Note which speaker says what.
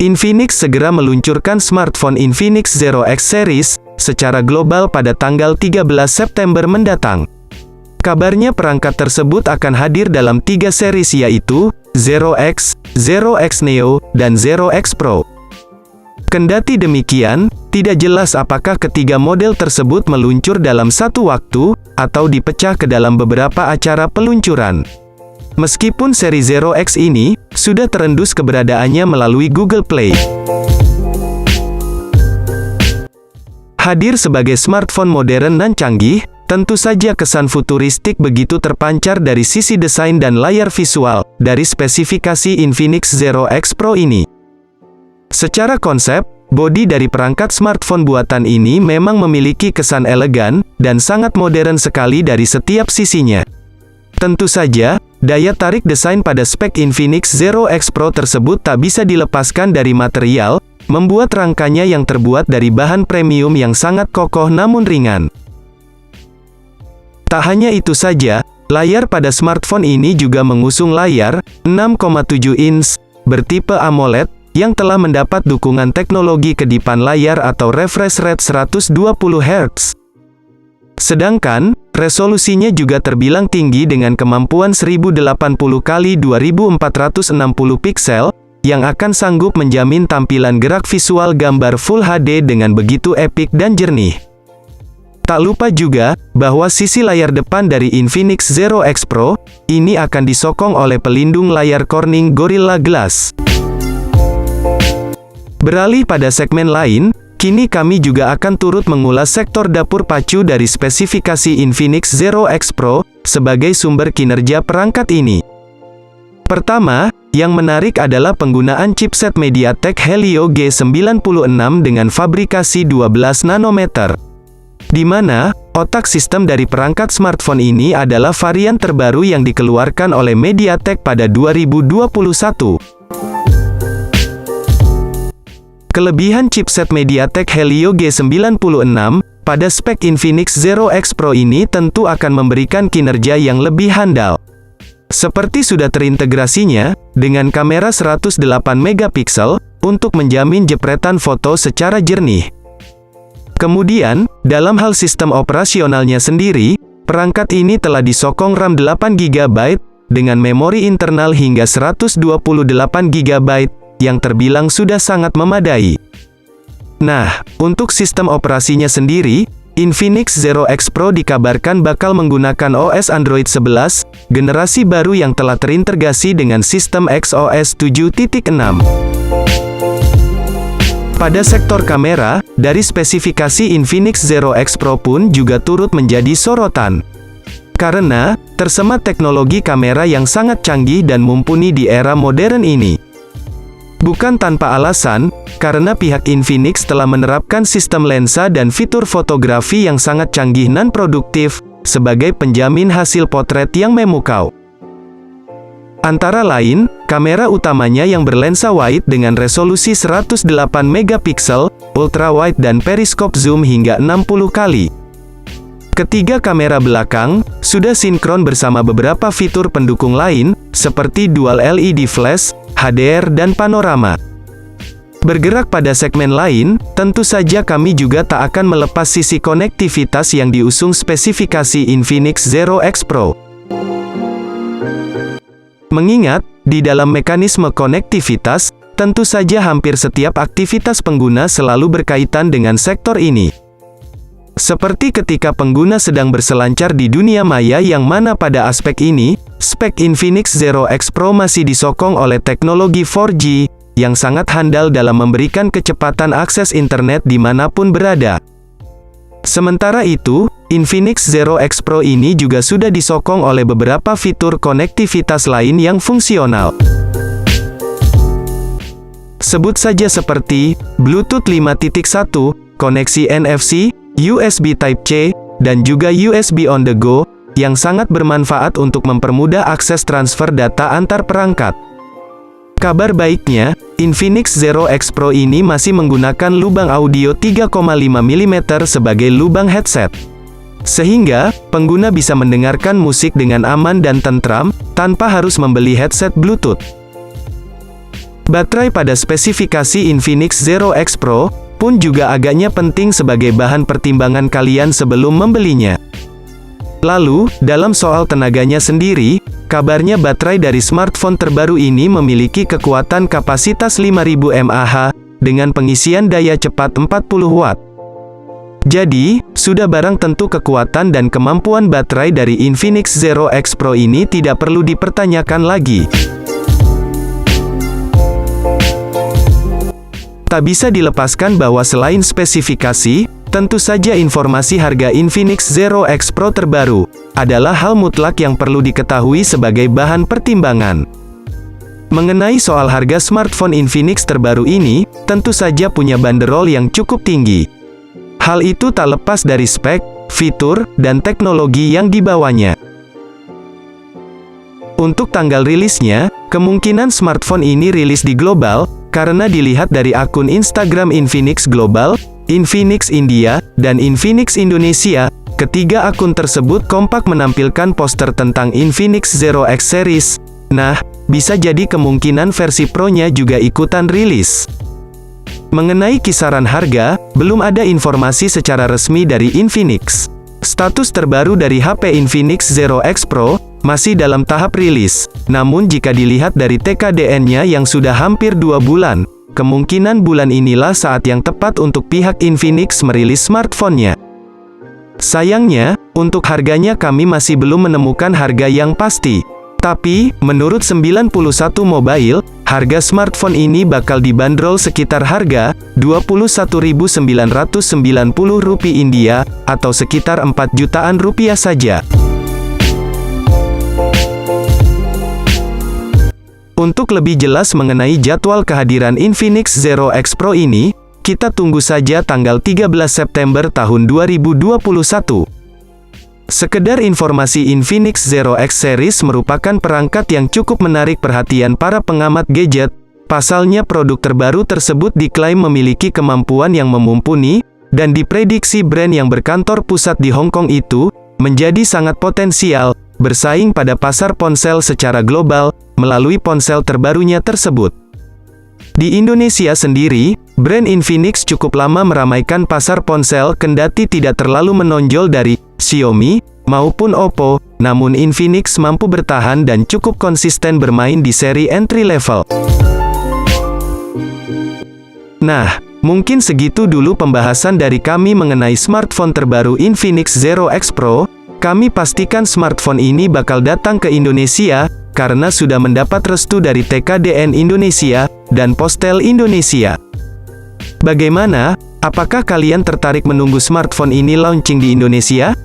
Speaker 1: Infinix segera meluncurkan smartphone Infinix Zero X Series secara global pada tanggal 13 September mendatang. Kabarnya perangkat tersebut akan hadir dalam 3 series yaitu Zero X, Zero X Neo, dan Zero X Pro. Kendati demikian, tidak jelas apakah ketiga model tersebut meluncur dalam satu waktu, atau dipecah ke dalam beberapa acara peluncuran. Meskipun seri Zero X ini sudah terendus keberadaannya melalui Google Play. Hadir sebagai smartphone modern dan canggih, tentu saja kesan futuristik begitu terpancar dari sisi desain dan layar visual dari spesifikasi Infinix Zero X Pro ini. Secara konsep, bodi dari perangkat smartphone buatan ini memang memiliki kesan elegan dan sangat modern sekali dari setiap sisinya. Tentu saja, daya tarik desain pada spek Infinix Zero X Pro tersebut tak bisa dilepaskan dari material, membuat rangkanya yang terbuat dari bahan premium yang sangat kokoh namun ringan. Tak hanya itu saja, layar pada smartphone ini juga mengusung layar 6,7 inch bertipe AMOLED yang telah mendapat dukungan teknologi kedipan layar atau refresh rate 120 Hz. Sedangkan, resolusinya juga terbilang tinggi dengan kemampuan 1080 x 2460 piksel, yang akan sanggup menjamin tampilan gerak visual gambar Full HD dengan begitu epik dan jernih. Tak lupa juga, bahwa sisi layar depan dari Infinix Zero X Pro, ini akan disokong oleh pelindung layar Corning Gorilla Glass. Beralih pada segmen lain, kini kami juga akan turut mengulas sektor dapur pacu dari spesifikasi Infinix Zero X Pro, sebagai sumber kinerja perangkat ini. Pertama, yang menarik adalah penggunaan chipset MediaTek Helio G96 dengan fabrikasi 12 nanometer. Di mana, otak sistem dari perangkat smartphone ini adalah varian terbaru yang dikeluarkan oleh MediaTek pada 2021. Kelebihan chipset MediaTek Helio G96 pada spek Infinix Zero X Pro ini tentu akan memberikan kinerja yang lebih handal. Seperti sudah terintegrasinya dengan kamera 108 megapiksel untuk menjamin jepretan foto secara jernih. Kemudian, dalam hal sistem operasionalnya sendiri, perangkat ini telah disokong RAM 8 GB dengan memori internal hingga 128 GB yang terbilang sudah sangat memadai. Nah, untuk sistem operasinya sendiri, Infinix Zero X Pro dikabarkan bakal menggunakan OS Android 11, generasi baru yang telah terintegrasi dengan sistem XOS 7.6. Pada sektor kamera, dari spesifikasi Infinix Zero X Pro pun juga turut menjadi sorotan. Karena, tersemat teknologi kamera yang sangat canggih dan mumpuni di era modern ini. Bukan tanpa alasan, karena pihak Infinix telah menerapkan sistem lensa dan fitur fotografi yang sangat canggih dan produktif, sebagai penjamin hasil potret yang memukau. Antara lain, kamera utamanya yang berlensa wide dengan resolusi 108 megapiksel, ultrawide dan periskop zoom hingga 60 kali. Ketiga kamera belakang, sudah sinkron bersama beberapa fitur pendukung lain, seperti dual LED flash, HDR dan panorama. Bergerak pada segmen lain, tentu saja kami juga tak akan melepas sisi konektivitas yang diusung spesifikasi Infinix Zero X Pro. Mengingat, di dalam mekanisme konektivitas, tentu saja hampir setiap aktivitas pengguna selalu berkaitan dengan sektor ini. Seperti ketika pengguna sedang berselancar di dunia maya yang mana pada aspek ini, spek Infinix Zero X Pro masih disokong oleh teknologi 4G, yang sangat handal dalam memberikan kecepatan akses internet dimanapun berada. Sementara itu, Infinix Zero X Pro ini juga sudah disokong oleh beberapa fitur konektivitas lain yang fungsional. Sebut saja seperti, Bluetooth 5.1, koneksi NFC, USB Type-C, dan juga USB on the go, yang sangat bermanfaat untuk mempermudah akses transfer data antar perangkat. Kabar baiknya, Infinix Zero X Pro ini masih menggunakan lubang audio 3,5 mm sebagai lubang headset. Sehingga, pengguna bisa mendengarkan musik dengan aman dan tentram, tanpa harus membeli headset Bluetooth. Baterai pada spesifikasi Infinix Zero X Pro pun juga agaknya penting sebagai bahan pertimbangan kalian sebelum membelinya. Lalu, dalam soal tenaganya sendiri, kabarnya baterai dari smartphone terbaru ini memiliki kekuatan kapasitas 5000 mAh dengan pengisian daya cepat 40 Watt. Jadi, sudah barang tentu kekuatan dan kemampuan baterai dari Infinix Zero X Pro ini tidak perlu dipertanyakan lagi. Tak bisa dilepaskan bahwa selain spesifikasi, tentu saja informasi harga Infinix Zero X Pro terbaru adalah hal mutlak yang perlu diketahui sebagai bahan pertimbangan. Mengenai soal harga smartphone Infinix terbaru ini, tentu saja punya banderol yang cukup tinggi. Hal itu tak lepas dari spek, fitur, dan teknologi yang dibawanya. Untuk tanggal rilisnya, kemungkinan smartphone ini rilis di global, karena dilihat dari akun Instagram Infinix Global, Infinix India, dan Infinix Indonesia, ketiga akun tersebut kompak menampilkan poster tentang Infinix Zero X Series. Nah, bisa jadi kemungkinan versi Pro-nya juga ikutan rilis. Mengenai kisaran harga, belum ada informasi secara resmi dari Infinix. Status terbaru dari HP Infinix Zero X Pro masih dalam tahap rilis. Namun jika dilihat dari TKDN-nya yang sudah hampir 2 bulan, kemungkinan bulan inilah saat yang tepat untuk pihak Infinix merilis smartphone-nya. Sayangnya, untuk harganya kami masih belum menemukan harga yang pasti. Tapi, menurut 91 Mobile, harga smartphone ini bakal dibanderol sekitar harga Rp21.990 India, atau sekitar 4 jutaan rupiah saja. Untuk lebih jelas mengenai jadwal kehadiran Infinix Zero X Pro ini, kita tunggu saja tanggal 13 September tahun 2021. Sekedar informasi, Infinix Zero X Series merupakan perangkat yang cukup menarik perhatian para pengamat gadget. Pasalnya produk terbaru tersebut diklaim memiliki kemampuan yang mumpuni, dan diprediksi brand yang berkantor pusat di Hong Kong itu menjadi sangat potensial bersaing pada pasar ponsel secara global melalui ponsel terbarunya tersebut. Di Indonesia sendiri, brand Infinix cukup lama meramaikan pasar ponsel kendati tidak terlalu menonjol dari Xiaomi maupun Oppo, namun Infinix mampu bertahan dan cukup konsisten bermain di seri entry level. Nah, mungkin segitu dulu pembahasan dari kami mengenai smartphone terbaru Infinix Zero X Pro. Kami pastikan smartphone ini bakal datang ke Indonesia, karena sudah mendapat restu dari TKDN Indonesia, dan Postel Indonesia. Bagaimana? Apakah kalian tertarik menunggu smartphone ini launching di Indonesia?